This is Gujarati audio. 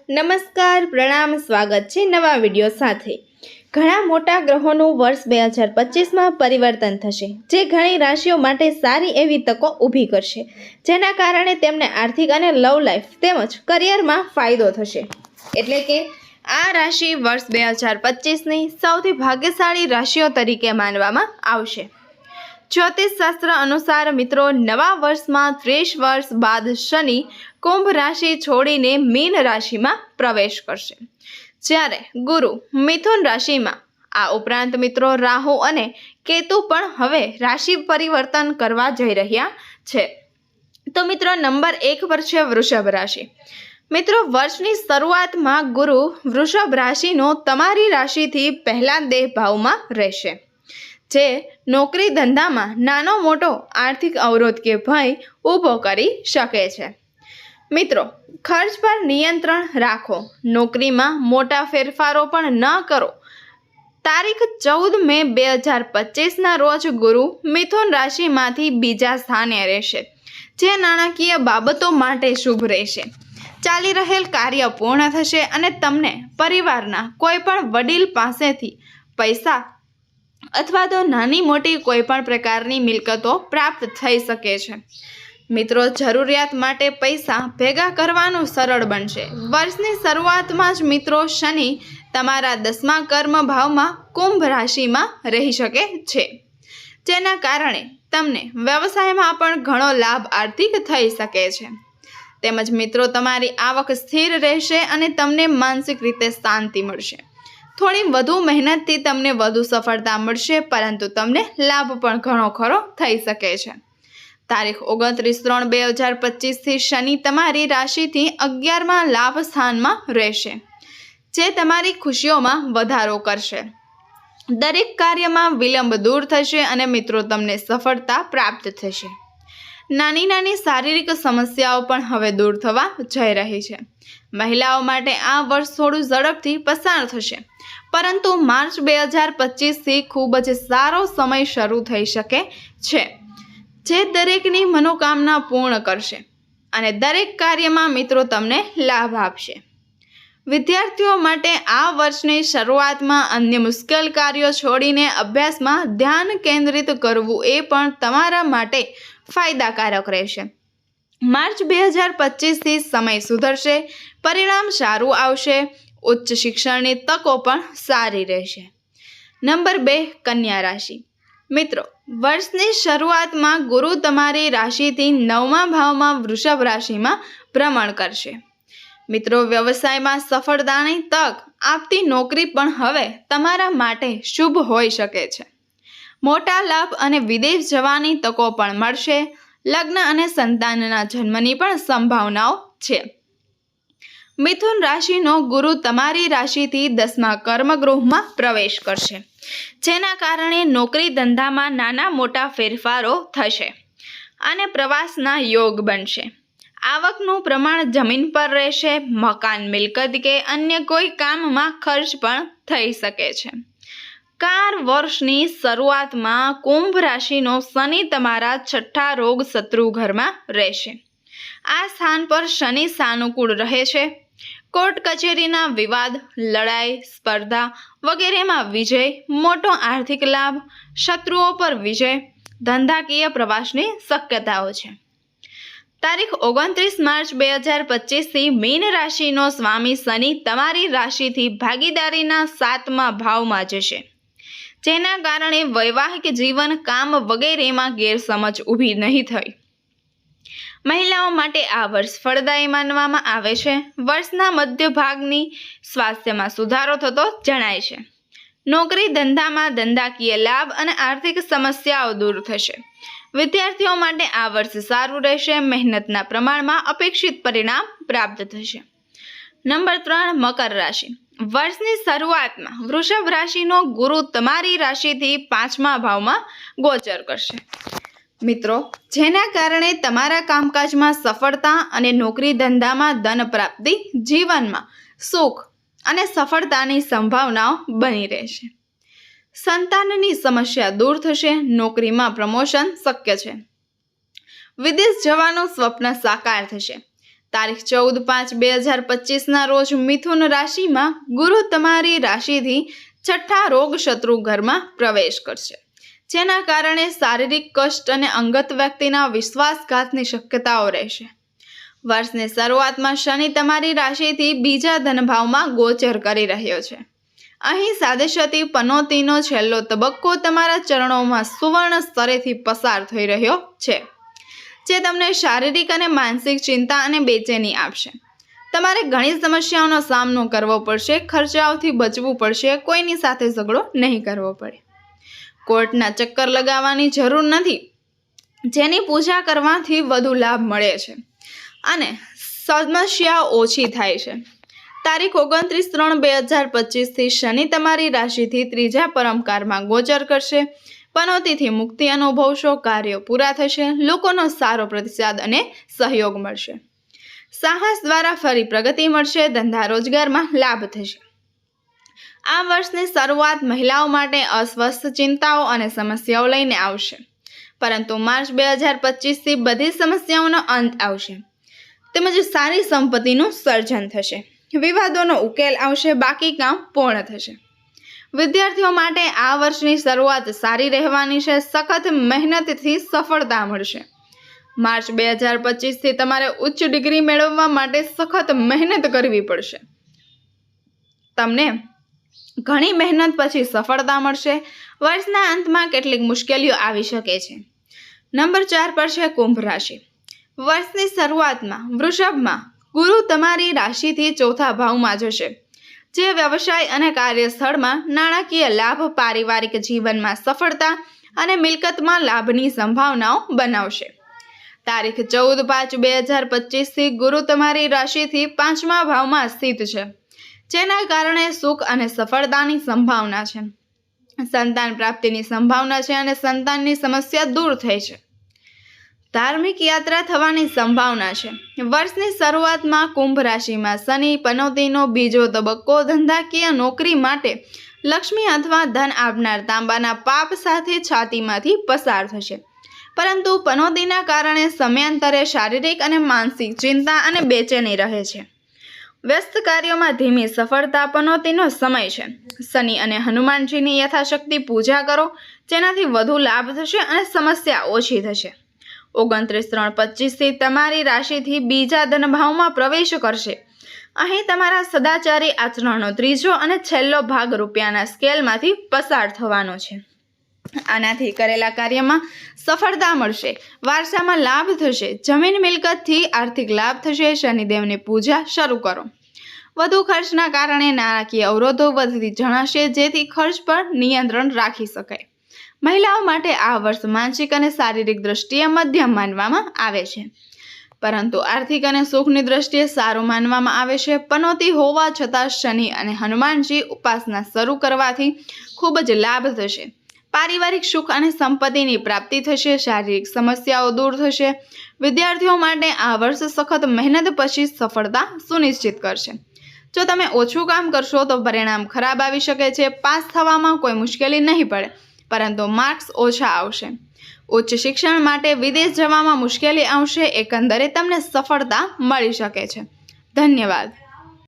નમસ્કાર, પ્રણામ, સ્વાગત છે નવા વિડીયો સાથે। ઘણા મોટા ગ્રહોનું વર્ષ 2025માં પરિવર્તન થશે, જે ઘણી રાશિઓ માટે સારી એવી તકો ઊભી કરશે, જેના કારણે તેમને આર્થિક અને લવ લાઈફ તેમજ કરિયરમાં ફાયદો થશે। એટલે કે આ રાશિ વર્ષ 2025ની સૌથી ભાગ્યશાળી રાશિઓ તરીકે માનવામાં આવશે। જ્યોતિષ શાસ્ત્ર અનુસાર મિત્રો, નવા વર્ષમાં 30 વર્ષ બાદ શનિ કુંભ રાશિ છોડીને મીન રાશિમાં પ્રવેશ કરશે, જ્યારે ગુરુ મિથુન રાશિમાં। આ ઉપરાંત મિત્રો, રાહુ અને કેતુ પણ હવે રાશિ પરિવર્તન કરવા જઈ રહ્યા છે। તો મિત્રો, નંબર 1 પર છે વૃષભ રાશિ। મિત્રો, વર્ષની શરૂઆતમાં ગુરુ વૃષભ રાશિનો તમારી રાશિથી પહેલા 2 ભાવમાં રહેશે, જે નોકરી ધંધામાં નાનો મોટો આર્થિક અવરોધ કે ભય ઊભો કરી શકે છે। મિત્રો, ખર્ચ પર નિયંત્રણ રાખો, નોકરીમાં મોટા ફેરફારો પણ ન કરો। તારીખ 14 મે 2025ના રોજ ગુરુ મિથુન રાશિમાંથી બીજા સ્થાને રહેશે, જે નાણાકીય બાબતો માટે શુભ રહેશે। ચાલી રહેલ કાર્ય પૂર્ણ થશે અને તમને પરિવારના કોઈ પણ વડીલ પાસેથી પૈસા અથવા તો નાની મોટી કોઈ પણ પ્રકારની મિલકતો પ્રાપ્ત થઈ શકે છે। મિત્રો, જરૂરિયાત માટે પૈસા ભેગા કરવાનું સરળ બનશે। વર્ષની શરૂઆતમાં જ મિત્રો, શનિ તમારા 10મા કર્મ ભાવમાં કુંભ રાશિમાં રહી શકે છે, જેના કારણે તમને વ્યવસાયમાં પણ ઘણો લાભ આર્થિક થઈ શકે છે। તેમજ મિત્રો, તમારી આવક સ્થિર રહેશે અને તમને માનસિક રીતે શાંતિ મળશે। થોડી વધુ મહેનતથી તમને વધુ સફળતા મળશે, પરંતુ તમને લાભ પણ ઘણો ખરો થઈ શકે છે। તારીખ 29/3/2025થી શનિ તમારી રાશિથી 11મા લાભ સ્થાનમાં રહેશે, જે તમારી ખુશીઓમાં વધારો કરશે। દરેક કાર્યમાં વિલંબ દૂર થશે અને મિત્રો, તમને સફળતા પ્રાપ્ત થશે। નાની નાની શારીરિક સમસ્યાઓ પણ હવે દૂર થવા જઈ રહી છે। મહિલાઓ માટે આ વર્ષ થોડું ઝડપથી પસાર થશે, પરંતુ માર્ચ 2025થી ખૂબ જ સારો સમય શરૂ થઈ શકે છે, જે દરેકની મનોકામના પૂર્ણ કરશે અને દરેક કાર્યમાં મિત્રો તમને લાભ આપશે। વિદ્યાર્થીઓ માટે આ વર્ષની શરૂઆતમાં અન્ય મુશ્કેલ કાર્યો છોડીને અભ્યાસમાં ધ્યાન કેન્દ્રિત કરવું એ પણ તમારા માટે ફાયદાકારક રહેશે। માર્ચ 2025થી સમય સુધરશે, પરિણામ સારું આવશે, ઉચ્ચ શિક્ષણની તકો પણ સારી રહેશે। નંબર 2, કન્યા રાશિ। મિત્રો, વર્ષની શરૂઆતમાં ગુરુ તમારી રાશિથી 9મા ભાવમાં વૃષભ રાશિમાં ભ્રમણ કરશે। મિત્રો, વ્યવસાયમાં સફળતાની તક આપતી નોકરી પણ હવે તમારા માટે શુભ હોઈ શકે છે। મોટા લાભ અને વિદેશ જવાની તકો પણ મળશે। લગ્ન અને સંતાનના જન્મની પણ સંભાવનાઓ છે। મિથુન રાશિનો ગુરુ તમારી રાશિથી 10મા કર્મગૃહમાં પ્રવેશ કરશે, જેના કારણે નોકરી ધંધામાં નાના મોટા ફેરફારો થશે અને પ્રવાસના યોગ બનશે। આવકનું પ્રમાણ જમીન પર રહેશે। મકાન, મિલકત કે અન્ય કોઈ કામમાં ખર્ચ પણ થઈ શકે છે। વર્ષની શરૂઆતમાં કુંભ રાશિનો શનિ તમારા 6ઠા રોગ શત્રુ ઘરમાં રહેશે। આ સ્થાન પર શનિ સાનુકૂળ રહે છે। કોર્ટ કચેરીના વિવાદ, લડાઈ, સ્પર્ધા વગેરેમાં વિજય, મોટો આર્થિક લાભ, શત્રુઓ પર વિજય, ધંધાકીય પ્રવાસની શક્યતાઓ છે। તારીખ 29 માર્ચ 2025થી મીન રાશિનો સ્વામી શનિ તમારી રાશિથી ભાગીદારીના 7મા ભાવમાં જશે, જેના કારણે વૈવાહિક જીવન, કામ વગેરેમાં ગેરસમજ ઊભી નહીં થઈ। મહિલાઓ માટે આ વર્ષ ફળદાયી માનવામાં આવે છે। વર્ષના મધ્ય ભાગની સ્વાસ્થ્યમાં સુધારો થતો જણાય છે। નોકરી ધંધામાં ધંધાકીય લાભ અને આર્થિક સમસ્યાઓ દૂર થશે। વિદ્યાર્થીઓ માટે આ વર્ષ સારું રહેશે। મહેનતના પ્રમાણમાં અપેક્ષિત પરિણામ પ્રાપ્ત થશે। નંબર 3, મકર રાશિ। વર્ષની શરૂઆતમાં વૃષભ રાશિનો ગુરુ તમારી રાશિથી 5મા ભાવમાં ગોચર કરશે। મિત્રો, જેના કારણે તમારા કામકાજમાં સફળતા અને નોકરી ધંધામાં ધન પ્રાપ્તિ, જીવનમાં સુખ અને સફળતાની સંભાવનાઓ બની રહેશે। સંતાનની સમસ્યા દૂર થશે। નોકરીમાં પ્રમોશન શક્ય છે। વિદેશ જવાનું સ્વપ્ન સાકાર થશે। તારીખ 14/5/2025 રોજ મિથુન રાશિમાં ગુરુ તમારી રાશિથી છઠ્ઠા રોગ શત્રુ ઘરમાં પ્રવેશ કરશે, જેના કારણે શારીરિક કષ્ટ અને અંગત વ્યક્તિના વિશ્વાસઘાતની શક્યતાઓ રહેશે. વર્ષની શરૂઆતમાં શનિ તમારી રાશિથી બીજા ધનભાવમાં ગોચર કરી રહ્યો છે. અહીં સાદેશતી પનોતીનો છેલ્લો તબક્કો તમારા ચરણોમાં સુવર્ણ સ્તરેથી પસાર થઈ રહ્યો છે, જે તમને શારીરિક અને માનસિક ચિંતા અને બેચેની આપશે. તમારે ઘણી સમસ્યાઓનો સામનો કરવો પડશે, ખર્ચાઓથી બચવું પડશે, કોઈની સાથે ઝઘડો નહીં કરવો પડે. કોર્ટના ચક્કર લગાવવાની જરૂર નથી, જેની પૂજા કરવાથી વધુ લાભ મળે છે અને સમસ્યા ઓછી થાય છે. તારીખ 29/3/2025 શનિ તમારી રાશિથી ત્રીજા પરમકારમાં ગોચર કરશે. પનોતીથી મુક્તિ અનુભવશો, કાર્યો પૂરા થશે, લોકોનો સારો પ્રતિસાદ અને સહયોગ મળશે. સાહસ દ્વારા ફરી પ્રગતિ મળશે, ધંધા રોજગારમાં લાભ થશે. આ વર્ષની શરૂઆત મહિલાઓ માટે અસ્વસ્થ ચિંતાઓ અને સમસ્યાઓ લઈને આવશે, પરંતુ માર્ચ 2025થી બધી સમસ્યાઓનો અંત આવશે તેમજ સારી સંપત્તિનું સર્જન થશે. વિવાદોનો ઉકેલ આવશે, બાકી કામ પૂર્ણ થશે. વિદ્યાર્થીઓ માટે આ વર્ષની શરૂઆત સારી રહેવાની છે. સખત મહેનતથી સફળતા મળશે. માર્ચ 2025થી તમારે ઉચ્ચ ડિગ્રી મેળવવા માટે સખત મહેનત કરવી પડશે. તમને ઘણી મહેનત પછી સફળતા મળશે. વર્ષના અંતમાં કેટલીક મુશ્કેલીઓ આવી શકે છે. નંબર 4 પર છે કુંભ રાશિ. વર્ષની શરૂઆતમાં વૃષભમાં ગુરુ તમારી રાશિથી ચોથા ભાવમાં જશે, જે વ્યવસાય અને કાર્યસ્થળમાં નાણાકીય લાભ, પારિવારિક જીવનમાં સફળતા અને મિલકતમાં લાભની સંભાવનાઓ બનાવશે. તારીખ 14/5/2025થી ગુરુ તમારી રાશિથી 5મા ભાવમાં સ્થિત છે, જેના કારણે સુખ અને સફળતાની સંભાવના છે. સંતાન પ્રાપ્તિની સંભાવના છે અને સંતાનની સમસ્યા દૂર થઈ છે. ધાર્મિક યાત્રા થવાની સંભાવના છે. વર્ષની શરૂઆતમાં કુંભ રાશિમાં શનિ પનોતીનો બીજો તબક્કો ધંધાકીય નોકરી માટે લક્ષ્મી અથવા ધન આપનાર તાંબાના પાપ સાથે છાતીમાંથી પસાર થશે, પરંતુ પનોતીના કારણે સમયાંતરે શારીરિક અને માનસિક ચિંતા અને બેચેની રહે છે. વ્યસ્ત કાર્યોમાં ધીમી સફળતા પનોતીનો સમય છે. શનિ અને હનુમાનજીની યથાશક્તિ પૂજા કરો, જેનાથી વધુ લાભ થશે અને સમસ્યા ઓછી થશે. 29/3/25થી તમારી રાશિથી બીજા ધનભાવમાં પ્રવેશ કરશે. અહીં તમારા સદાચારી આચરણનો ત્રીજો અને છેલ્લો ભાગ રૂપિયાના સ્કેલમાંથી પસાર થવાનો છે. આનાથી કરેલા કાર્યમાં સફળતા મળશે, વારસામાં લાભ થશે, જમીન મિલકતથી આર્થિક લાભ થશે. શનિદેવની પૂજા શરૂ કરો. વધુ ખર્ચના કારણે નાણાકીય અવરોધો વધતી જણાશે, જેથી ખર્ચ પર નિયંત્રણ રાખી શકાય. મહિલાઓ માટે આ વર્ષ માનસિક અને શારીરિક દ્રષ્ટિએ મધ્યમ માનવામાં આવે છે, પરંતુ આર્થિક અને સુખની દ્રષ્ટિએ સારું માનવામાં આવે છે. પનોતી હોવા છતાં શનિ અને હનુમાનજી ઉપાસના શરૂ કરવાથી ખૂબ જ લાભ થશે. પારિવારિક સુખ અને સંપત્તિની પ્રાપ્તિ થશે. શારીરિક સમસ્યાઓ દૂર થશે. વિદ્યાર્થીઓ માટે આ વર્ષ સખત મહેનત પછી સફળતા સુનિશ્ચિત કરશે. જો તમે ઓછું કામ કરશો તો પરિણામ ખરાબ આવી શકે છે. પાસ થવામાં કોઈ મુશ્કેલી નહીં પડે, પરંતુ માર્ક્સ ઓછા આવશે. ઉચ્ચ શિક્ષણ માટે વિદેશ જવામાં મુશ્કેલી આવશે. એકંદરે તમને સફળતા મળી શકે છે. ધન્યવાદ.